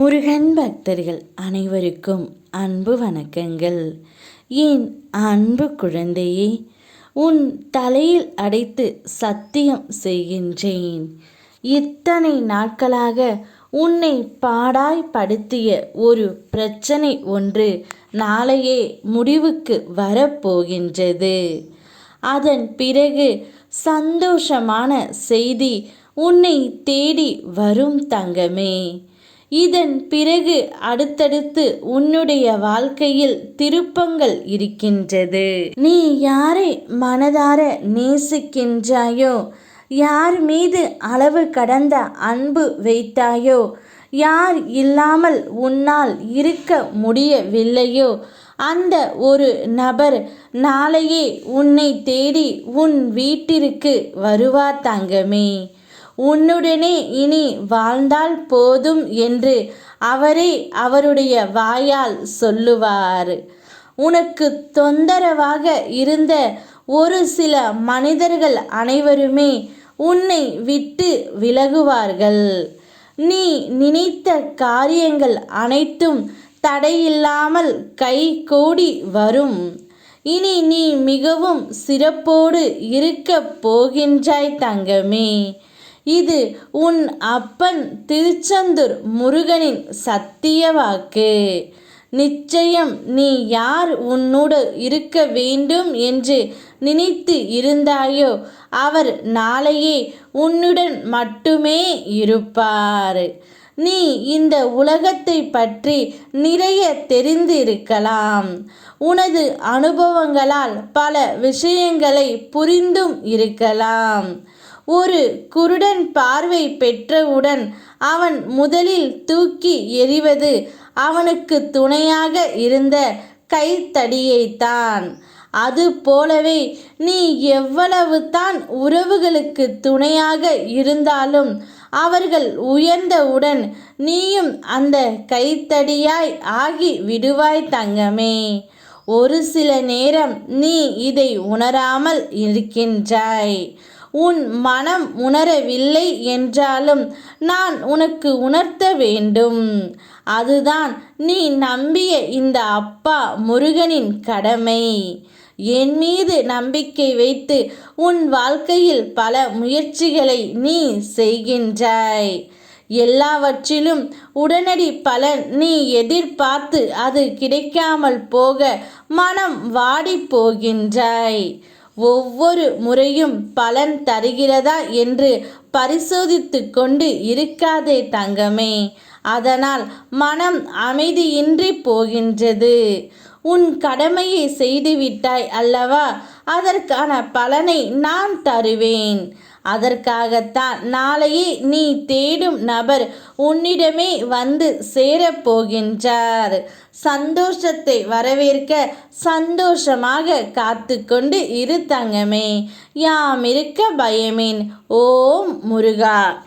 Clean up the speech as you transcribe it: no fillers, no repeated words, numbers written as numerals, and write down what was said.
முருகன் பக்தர்கள் அனைவருக்கும் அன்பு வணக்கங்கள். என் அன்பு குழந்தையே, உன் தலையில் அடைத்து சத்தியம் செய்கின்றேன். இத்தனை நாட்களாக உன்னை பாடாய்படுத்திய ஒரு பிரச்சனை ஒன்று நாளையே முடிவுக்கு வரப்போகின்றது. அதன் பிறகு சந்தோஷமான செய்தி உன்னை தேடி வரும் தங்கமே. இதன் பிறகு அடுத்தடுத்து உன்னுடைய வாழ்க்கையில் திருப்பங்கள் இருக்கின்றது. நீ யாரை மனதார நேசிக்கின்றாயோ, யார் மீது அளவு கடந்த அன்பு வைத்தாயோ, யார் இல்லாமல் உன்னால் இருக்க முடியவில்லையோ, அந்த ஒரு நபர் நாளையே உன்னை தேடி உன் வீட்டிற்கு வருவார் தங்கமே. உன்னுடனே இனி வாழ்ந்தால் போதும் என்று அவரே அவருடைய வாயால் சொல்லுவார். உனக்கு தொந்தரவாக இருந்த ஒரு சில மனிதர்கள் அனைவருமே உன்னை விட்டு விலகுவார்கள். நீ நினைத்த காரியங்கள் அனைத்தும் தடையில்லாமல் கைகூடி வரும். இனி நீ மிகவும் சிறப்போடு இருக்கப் போகின்றாய் தங்கமே. இது உன் அப்பன் திருச்செந்தூர் முருகனின் சத்திய வாக்கு. நிச்சயம் நீ யார் உன்னோடு இருக்க வேண்டும் என்று நினைத்து இருந்தாயோ, அவர் நாளையே உன்னுடன் மட்டுமே இருப்பார். நீ இந்த உலகத்தை பற்றி நிறைய தெரிந்திருக்கலாம். உனது அனுபவங்களால் பல விஷயங்களை புரிந்தும் இருக்கலாம். ஒரு குருடன் பார்வை பெற்றவுடன் அவன் முதலில் தூக்கி எறிவது அவனுக்கு துணையாக இருந்த கைத்தடியைத்தான். அது போலவே நீ எவ்வளவு தான் உறவுகளுக்கு துணையாக இருந்தாலும் அவர்கள் உயர்ந்தவுடன் நீயும் அந்த கைத்தடியாய் ஆகி விடுவாய் தங்கமே. ஒரு சில நேரம் நீ இதை உணராமல் இருக்கின்றாய். உன் மனம் உணரவில்லை என்றாலும் நான் உனக்கு உணர்த்த வேண்டும். அதுதான் நீ நம்பிய இந்த அப்பா முருகனின் கடமை. என் மீது நம்பிக்கை வைத்து உன் வாழ்க்கையில் பல முயற்சிகளை நீ செய்கின்றாய். எல்லாவற்றிலும் உடனடி பலன் நீ எதிர்பார்த்து அது கிடைக்காமல் போக மனம் வாடி போகின்றாய். ஒவ்வொரு முறையும் பலன் தருகிறதா என்று பரிசோதித்து கொண்டு இருக்காதே தங்கமே. அதனால் மனம் அமைதியின்றி போகின்றது. உன் கடமையை செய்துவிட்டாய் அல்லவா? அதற்கான பலனை நான் தருவேன். அதற்காகத்தான் நாளையே நீ தேடும் நபர் உன்னிடமே வந்து சேரப்போகின்றார். சந்தோஷத்தை வரவேற்க சந்தோஷமாக காத்து கொண்டு இரு தங்கமே. யாம் இருக்க பயமேன். ஓம் முருகா.